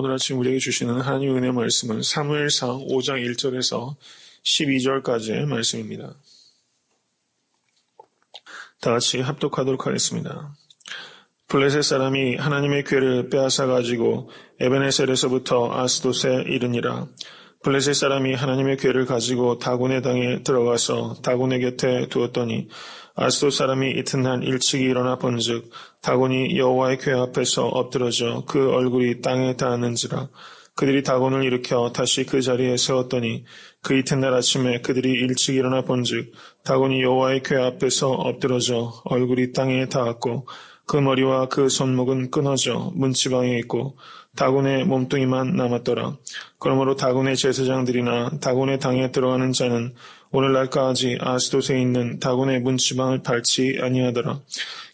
오늘 아침 우리에게 주시는 하나님의 은혜 말씀은 사무엘상 5장 1절에서 12절까지의 말씀입니다. 다 같이 합독하도록 하겠습니다. 블레셋 사람이 하나님의 궤를 빼앗아 가지고 에베네셀에서부터 아스돗에 이르니라. 블레셋 사람이 하나님의 궤를 가지고 다곤의 땅에 들어가서 다곤의 곁에 두었더니 아스돗 사람이 이튿날 일찍이 일어나 본즉 다곤이 여호와의 궤 앞에서 엎드러져 그 얼굴이 땅에 닿았는지라. 그들이 다곤을 일으켜 다시 그 자리에 세웠더니 그 이튿날 아침에 그들이 일찍 일어나 본즉 다곤이 여호와의 궤 앞에서 엎드러져 얼굴이 땅에 닿았고 그 머리와 그 손목은 끊어져 문지방에 있고 다곤의 몸뚱이만 남았더라. 그러므로 다곤의 제사장들이나 다곤의 당에 들어가는 자는 오늘날까지 아스돗에 있는 다곤의 문지방을 밟지 아니하더라.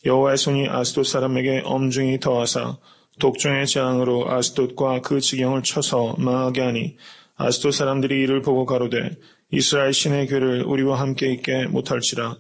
여호와의 손이 아스돗 사람에게 엄중히 더하사 독종의 재앙으로 아스돗과 그 지경을 쳐서 망하게 하니 아스돗 사람들이 이를 보고 가로되 이스라엘 신의 궤를 우리와 함께 있게 못할지라.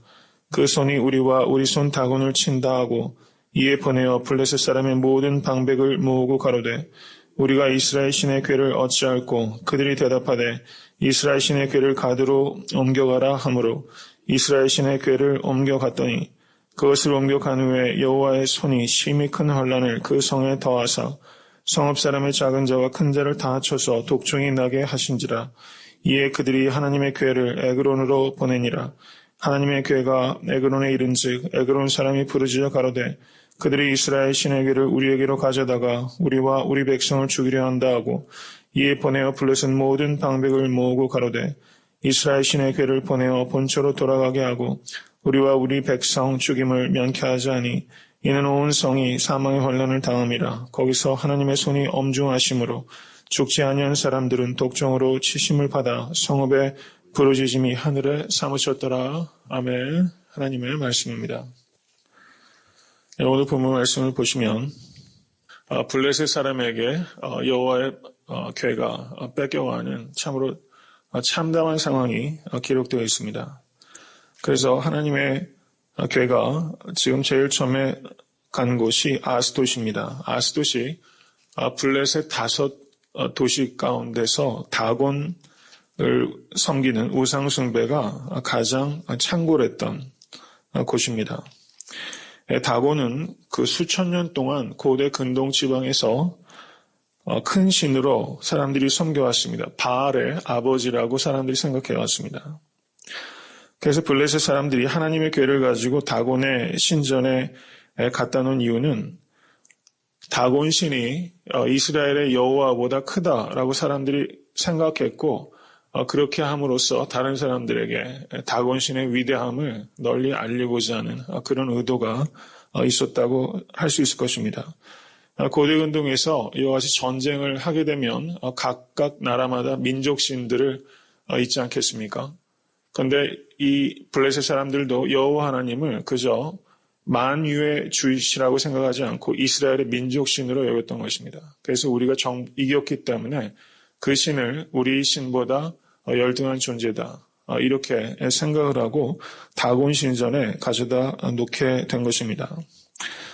그 손이 우리와 우리 손 다곤을 친다 하고 이에 보내어 블레셋 사람의 모든 방백을 모으고 가로되 우리가 이스라엘 신의 궤를 어찌할꼬. 그들이 대답하되 이스라엘 신의 궤를 가드로 옮겨가라 하므로 이스라엘 신의 궤를 옮겨갔더니 그것을 옮겨간 후에 여호와의 손이 심히 큰 환란을 그 성에 더하사 성읍 사람의 작은 자와 큰 자를 다 쳐서 독종이 나게 하신지라. 이에 그들이 하나님의 궤를 에그론으로 보내니라. 하나님의 궤가 에그론에 이른즉 에그론 사람이 부르짖어 가로되 그들이 이스라엘 신의 궤를 우리에게로 가져다가 우리와 우리 백성을 죽이려 한다 하고 이에 보내어 블레셋 모든 방백을 모으고 가로되 이스라엘 신의 궤를 보내어 본처로 돌아가게 하고 우리와 우리 백성 죽임을 면케하지 하니 이는 온 성이 사망의 환난을 당함이라. 거기서 하나님의 손이 엄중하심으로 죽지 아니한 사람들은 독종으로 치심을 받아 성읍의 부르짖음이 하늘에 사무쳤더라. 아멘. 하나님의 말씀입니다. 오늘 본문 말씀을 보시면 블레셋 사람에게 여호와의 궤가 뺏겨가는 참으로 참담한 상황이 기록되어 있습니다. 그래서 하나님의 궤가 지금 제일 처음에 간 곳이 아스돗입니다. 아스돗이 블레셋 5 도시 가운데서 다곤을 섬기는 우상 숭배가 가장 창궐했던 곳입니다. 다곤은 그 수천 년 동안 고대 근동 지방에서 큰 신으로 사람들이 섬겨왔습니다. 바알의 아버지라고 사람들이 생각해왔습니다. 그래서 블레셋 사람들이 하나님의 궤를 가지고 다곤의 신전에 갖다 놓은 이유는 다곤 신이 이스라엘의 여호와보다 크다라고 사람들이 생각했고 그렇게 함으로써 다른 사람들에게 다곤 신의 위대함을 널리 알리고자 하는 그런 의도가 있었다고 할 수 있을 것입니다. 고대 근동에서 이와 같이 전쟁을 하게 되면 각각 나라마다 민족 신들을 있지 않겠습니까? 그런데 이 블레셋 사람들도 여호와 하나님을 그저 만유의 주이시라고 생각하지 않고 이스라엘의 민족 신으로 여겼던 것입니다. 그래서 우리가 이겼기 때문에 그 신을 우리 신보다 열등한 존재다. 이렇게 생각을 하고 다곤 신전에 가져다 놓게 된 것입니다.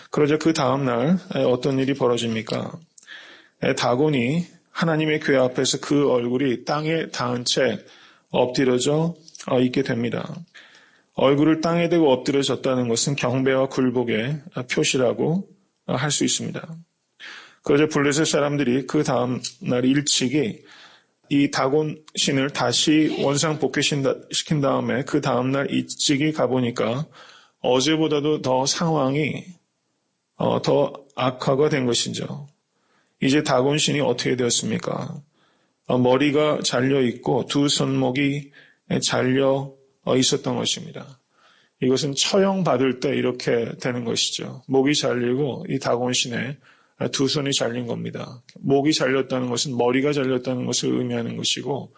그러자 그 다음 날 어떤 일이 벌어집니까? 다곤이 하나님의 궤 앞에서 그 얼굴이 땅에 닿은 채 엎드려져 있게 됩니다. 얼굴을 땅에 대고 엎드려졌다는 것은 경배와 굴복의 표시라고 할 수 있습니다. 그러자 블레셋 사람들이 그 다음 날 일찍이 이 다곤 신을 다시 원상 복귀시킨 다음에 그 다음 날 일찍이 가보니까 어제보다도 더 상황이 더 악화가 된 것이죠. 이제 다곤 신이 어떻게 되었습니까? 머리가 잘려 있고 두 손목이 잘려 있었던 것입니다. 이것은 처형받을 때 이렇게 되는 것이죠. 목이 잘리고 이 다곤 신의 두 손이 잘린 겁니다. 목이 잘렸다는 것은 머리가 잘렸다는 것을 의미하는 것이고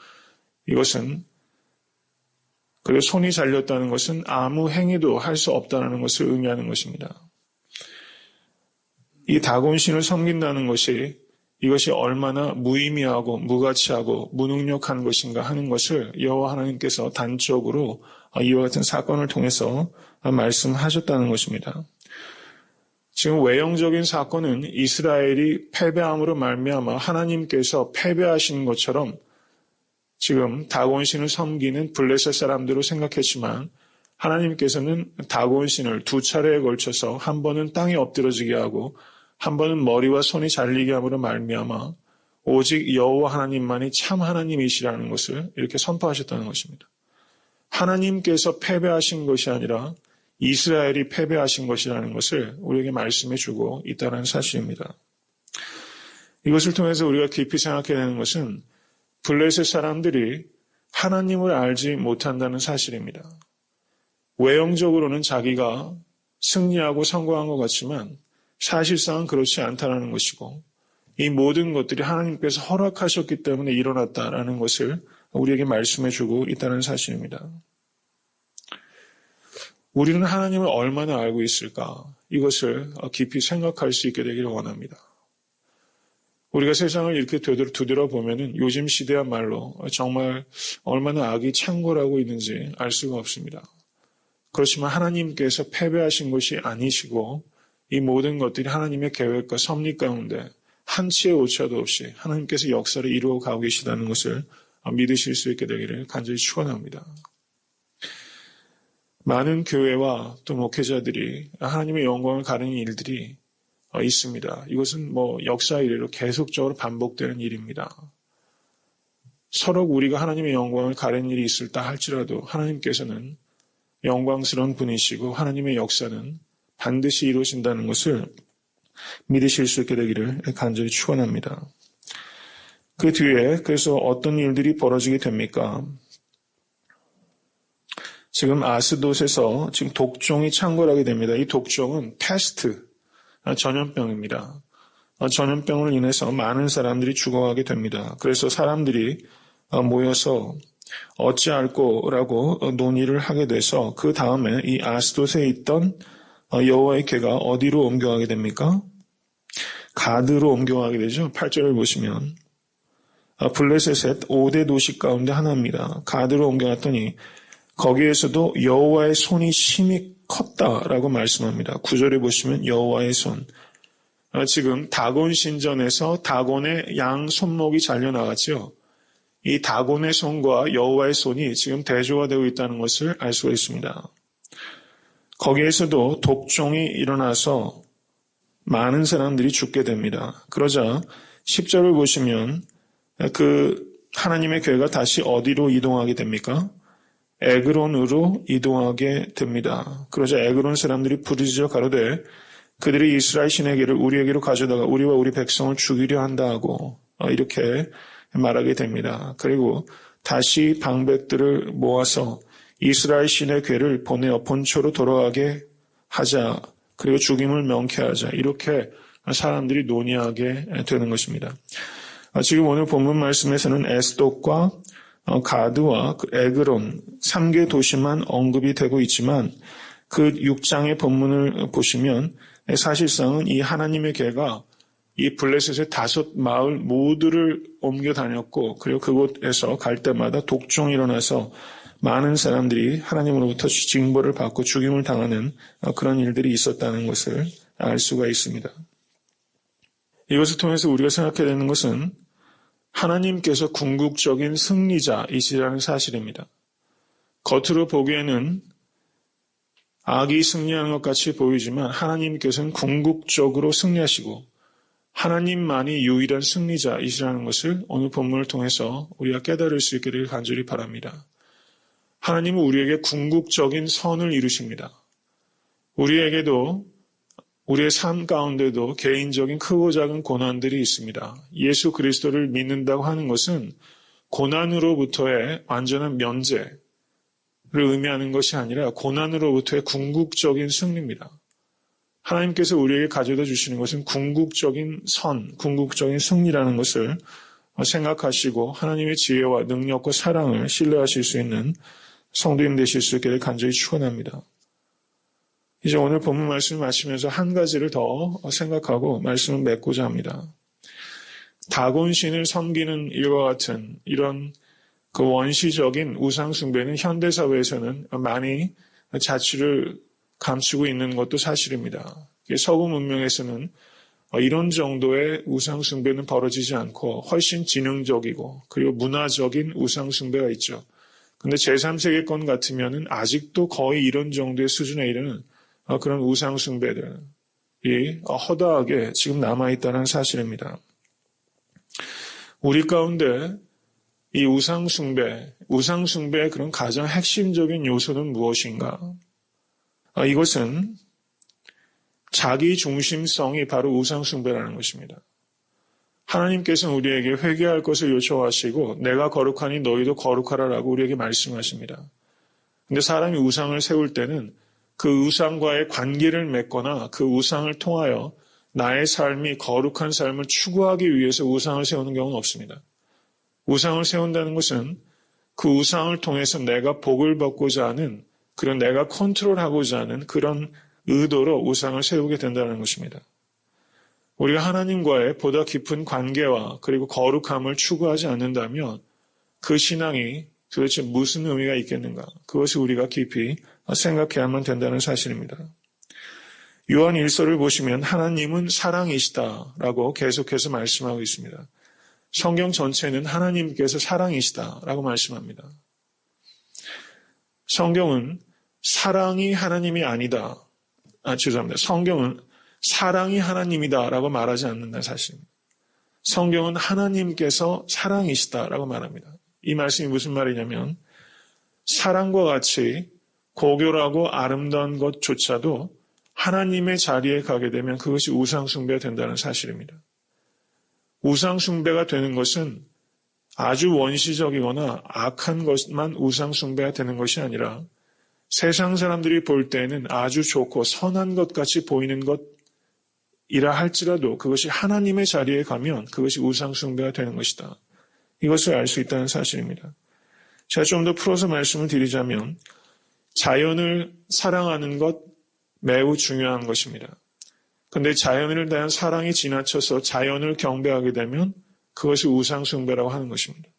이것은 그리고 손이 잘렸다는 것은 아무 행위도 할 수 없다는 것을 의미하는 것입니다. 이 다곤 신을 섬긴다는 것이 이것이 얼마나 무의미하고 무가치하고 무능력한 것인가 하는 것을 여호와 하나님께서 단적으로 이와 같은 사건을 통해서 말씀하셨다는 것입니다. 지금 외형적인 사건은 이스라엘이 패배함으로 말미암아 하나님께서 패배하신 것처럼 지금 다곤신을 섬기는 블레셋 사람들로 생각했지만 하나님께서는 다곤신을 두 차례에 걸쳐서 한 번은 땅에 엎드러지게 하고 한 번은 머리와 손이 잘리게 함으로 말미암아 오직 여호와 하나님만이 참 하나님이시라는 것을 이렇게 선포하셨다는 것입니다. 하나님께서 패배하신 것이 아니라 이스라엘이 패배하신 것이라는 것을 우리에게 말씀해 주고 있다는 사실입니다. 이것을 통해서 우리가 깊이 생각해야 되는 것은 블레셋 사람들이 하나님을 알지 못한다는 사실입니다. 외형적으로는 자기가 승리하고 성공한 것 같지만 사실상은 그렇지 않다는 것이고 이 모든 것들이 하나님께서 허락하셨기 때문에 일어났다라는 것을 우리에게 말씀해 주고 있다는 사실입니다. 우리는 하나님을 얼마나 알고 있을까? 이것을 깊이 생각할 수 있게 되기를 원합니다. 우리가 세상을 이렇게 두드려보면 요즘 시대야말로 정말 얼마나 악이 창궐하고 있는지 알 수가 없습니다. 그렇지만 하나님께서 패배하신 것이 아니시고 이 모든 것들이 하나님의 계획과 섭리 가운데 한치의 오차도 없이 하나님께서 역사를 이루어 가고 계시다는 것을 믿으실 수 있게 되기를 간절히 축원합니다. 많은 교회와 또 목회자들이 하나님의 영광을 가리는 일들이 있습니다. 이것은 역사 이래로 계속적으로 반복되는 일입니다. 서로 우리가 하나님의 영광을 가리는 일이 있을다 할지라도 하나님께서는 영광스러운 분이시고 하나님의 역사는 반드시 이루어진다는 것을 믿으실 수 있게 되기를 간절히 축원합니다. 그 뒤에 그래서 어떤 일들이 벌어지게 됩니까? 지금 아스돗에서 지금 독종이 창궐하게 됩니다. 이 독종은 패스트, 전염병입니다. 전염병을 인해서 많은 사람들이 죽어가게 됩니다. 그래서 사람들이 모여서 어찌할꼬라고 논의를 하게 돼서 그 다음에 이 아스돗에 있던 여호와의 궤가 어디로 옮겨가게 됩니까? 가드로 옮겨가게 되죠. 8절을 보시면 블레셋의 5대 도시 가운데 하나입니다. 가드로 옮겨갔더니 거기에서도 여호와의 손이 심히 컸다라고 말씀합니다. 9절에 보시면 여호와의 손. 지금 다곤 신전에서 다곤의 양 손목이 잘려나갔죠. 이 다곤의 손과 여호와의 손이 지금 대조가 되고 있다는 것을 알 수가 있습니다. 거기에서도 독종이 일어나서 많은 사람들이 죽게 됩니다. 그러자 10절을 보시면 그 하나님의 궤가 다시 어디로 이동하게 됩니까? 에그론으로 이동하게 됩니다. 그러자 에그론 사람들이 부르짖어 가로되 그들이 이스라엘 신의 궤를 우리에게로 가져다가 우리와 우리 백성을 죽이려 한다 하고 이렇게 말하게 됩니다. 그리고 다시 방백들을 모아서 이스라엘 신의 궤를 보내어 본초로 돌아가게 하자. 그리고 죽임을 명쾌하자. 이렇게 사람들이 논의하게 되는 것입니다. 지금 오늘 본문 말씀에서는 에스돗과 가드와 에그론 3개 도시만 언급이 되고 있지만 그 6장의 본문을 보시면 사실상은 이 하나님의 궤가 이 블레셋의 5 마을 모두를 옮겨 다녔고 그리고 그곳에서 갈 때마다 독종이 일어나서 많은 사람들이 하나님으로부터 징벌을 받고 죽임을 당하는 그런 일들이 있었다는 것을 알 수가 있습니다. 이것을 통해서 우리가 생각해야 되는 것은 하나님께서 궁극적인 승리자이시라는 사실입니다. 겉으로 보기에는 악이 승리하는 것 같이 보이지만 하나님께서는 궁극적으로 승리하시고 하나님만이 유일한 승리자이시라는 것을 오늘 본문을 통해서 우리가 깨달을 수 있기를 간절히 바랍니다. 하나님은 우리에게 궁극적인 선을 이루십니다. 우리에게도 우리의 삶 가운데도 개인적인 크고 작은 고난들이 있습니다. 예수 그리스도를 믿는다고 하는 것은 고난으로부터의 완전한 면제를 의미하는 것이 아니라 고난으로부터의 궁극적인 승리입니다. 하나님께서 우리에게 가져다 주시는 것은 궁극적인 선, 궁극적인 승리라는 것을 생각하시고 하나님의 지혜와 능력과 사랑을 신뢰하실 수 있는 성도님 되실 수 있기를 간절히 축원합니다. 이제 오늘 본문 말씀을 마치면서 한 가지를 더 생각하고 말씀을 맺고자 합니다. 다곤신을 섬기는 일과 같은 이런 그 원시적인 우상숭배는 현대사회에서는 많이 자취를 감추고 있는 것도 사실입니다. 서구 문명에서는 이런 정도의 우상숭배는 벌어지지 않고 훨씬 지능적이고 그리고 문화적인 우상숭배가 있죠. 근데 제3세계권 같으면은 아직도 거의 이런 정도의 수준에 이르는 그런 우상숭배들이 허다하게 지금 남아있다는 사실입니다. 우리 가운데 이 우상숭배의 그런 가장 핵심적인 요소는 무엇인가? 이것은 자기 중심성이 바로 우상숭배라는 것입니다. 하나님께서는 우리에게 회개할 것을 요청하시고 내가 거룩하니 너희도 거룩하라라고 우리에게 말씀하십니다. 근데 사람이 우상을 세울 때는 그 우상과의 관계를 맺거나 그 우상을 통하여 나의 삶이 거룩한 삶을 추구하기 위해서 우상을 세우는 경우는 없습니다. 우상을 세운다는 것은 그 우상을 통해서 내가 복을 받고자 하는 그런 내가 컨트롤하고자 하는 그런 의도로 우상을 세우게 된다는 것입니다. 우리가 하나님과의 보다 깊은 관계와 그리고 거룩함을 추구하지 않는다면 그 신앙이 도대체 무슨 의미가 있겠는가? 그것이 우리가 깊이 생각해야만 된다는 사실입니다. 요한 1서를 보시면 하나님은 사랑이시다라고 계속해서 말씀하고 있습니다. 성경 전체는 하나님께서 사랑이시다라고 말씀합니다. 성경은 사랑이 하나님이 아니다. 죄송합니다. 성경은 사랑이 하나님이다라고 말하지 않는다는 사실입니다. 성경은 하나님께서 사랑이시다라고 말합니다. 이 말씀이 무슨 말이냐면 사랑과 같이 고결하고 아름다운 것조차도 하나님의 자리에 가게 되면 그것이 우상숭배가 된다는 사실입니다. 우상숭배가 되는 것은 아주 원시적이거나 악한 것만 우상숭배가 되는 것이 아니라 세상 사람들이 볼 때는 아주 좋고 선한 것 같이 보이는 것이라 할지라도 그것이 하나님의 자리에 가면 그것이 우상숭배가 되는 것이다. 이것을 알 수 있다는 사실입니다. 제가 좀 더 풀어서 말씀을 드리자면 자연을 사랑하는 것 매우 중요한 것입니다. 그런데 자연을 대한 사랑이 지나쳐서 자연을 경배하게 되면 그것이 우상숭배라고 하는 것입니다.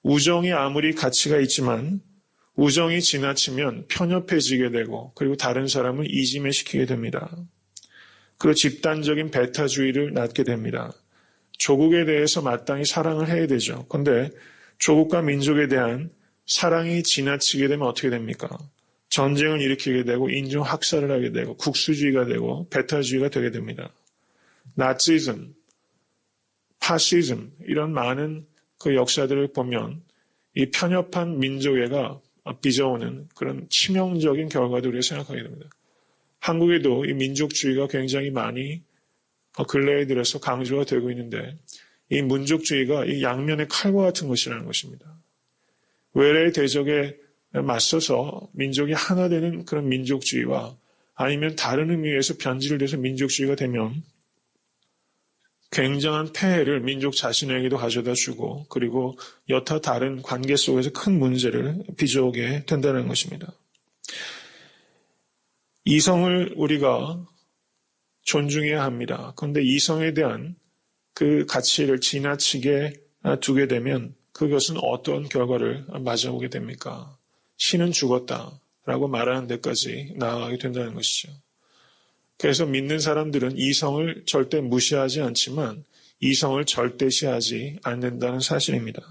우정이 아무리 가치가 있지만 우정이 지나치면 편협해지게 되고 그리고 다른 사람을 이지매시키게 됩니다. 그리고 집단적인 배타주의를 낳게 됩니다. 조국에 대해서 마땅히 사랑을 해야 되죠. 그런데 조국과 민족에 대한 사랑이 지나치게 되면 어떻게 됩니까? 전쟁을 일으키게 되고 인종학살을 하게 되고 국수주의가 되고 배타주의가 되게 됩니다. 나치즘, 파시즘 이런 많은 그 역사들을 보면 이 편협한 민족애가 빚어오는 그런 치명적인 결과도 우리가 생각하게 됩니다. 한국에도 이 민족주의가 굉장히 많이 근래에 들어서 강조가 되고 있는데 이 민족주의가 이 양면의 칼과 같은 것이라는 것입니다. 외래의 대적에 맞서서 민족이 하나 되는 그런 민족주의와 아니면 다른 의미에서 변질을 해서 민족주의가 되면 굉장한 폐해를 민족 자신에게도 가져다 주고 그리고 여타 다른 관계 속에서 큰 문제를 빚어오게 된다는 것입니다. 이성을 우리가 존중해야 합니다. 그런데 이성에 대한 그 가치를 지나치게 두게 되면 그것은 어떤 결과를 맞아오게 됩니까? 신은 죽었다라고 말하는 데까지 나아가게 된다는 것이죠. 그래서 믿는 사람들은 이성을 절대 무시하지 않지만 이성을 절대시하지 않는다는 사실입니다.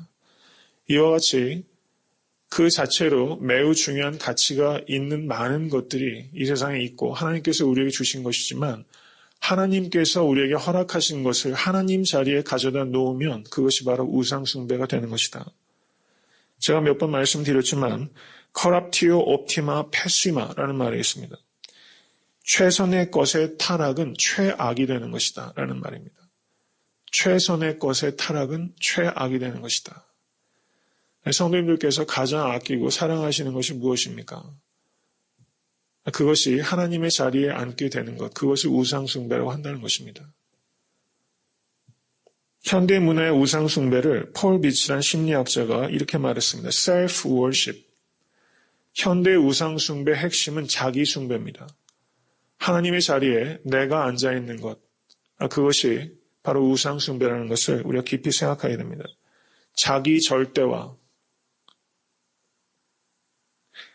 이와 같이 그 자체로 매우 중요한 가치가 있는 많은 것들이 이 세상에 있고 하나님께서 우리에게 주신 것이지만 하나님께서 우리에게 허락하신 것을 하나님 자리에 가져다 놓으면 그것이 바로 우상숭배가 되는 것이다. 제가 몇 번 말씀드렸지만 corruptio optima pessima 라는 말이 있습니다. 최선의 것의 타락은 최악이 되는 것이다 라는 말입니다. 최선의 것의 타락은 최악이 되는 것이다. 성도님들께서 가장 아끼고 사랑하시는 것이 무엇입니까? 그것이 하나님의 자리에 앉게 되는 것, 그것이 우상숭배라고 한다는 것입니다. 현대 문화의 우상숭배를 폴 비치란 심리학자가 이렇게 말했습니다. self-worship. 현대 우상숭배의 핵심은 자기숭배입니다. 하나님의 자리에 내가 앉아있는 것, 그것이 바로 우상숭배라는 것을 우리가 깊이 생각하게 됩니다. 자기 절대화.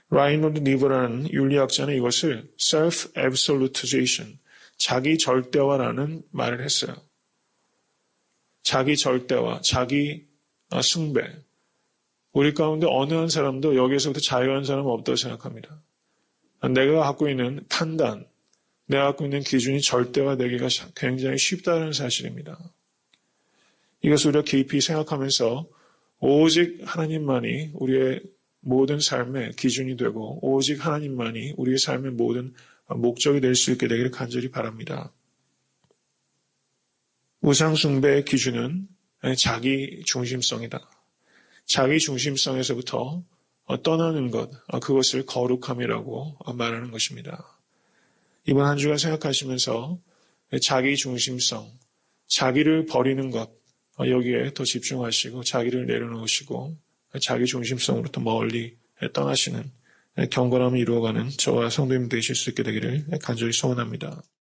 라이놀드 니브라는 윤리학자는 이것을 self-absolutization, 자기 절대화라는 말을 했어요. 자기 절대화, 자기 숭배. 우리 가운데 어느 한 사람도 여기에서부터 자유한 사람은 없다고 생각합니다. 내가 갖고 있는 판단, 내가 갖고 있는 기준이 절대화되기가 굉장히 쉽다는 사실입니다. 이것을 우리가 깊이 생각하면서 오직 하나님만이 우리의 모든 삶의 기준이 되고 오직 하나님만이 우리의 삶의 모든 목적이 될 수 있게 되기를 간절히 바랍니다. 우상 숭배의 기준은 자기 중심성이다. 자기 중심성에서부터 떠나는 것, 그것을 거룩함이라고 말하는 것입니다. 이번 한 주간 생각하시면서 자기 중심성, 자기를 버리는 것, 여기에 더 집중하시고 자기를 내려놓으시고 자기 중심성으로부터 멀리 떠나시는 경건함을 이루어가는 저와 성도님 되실 수 있게 되기를 간절히 소원합니다.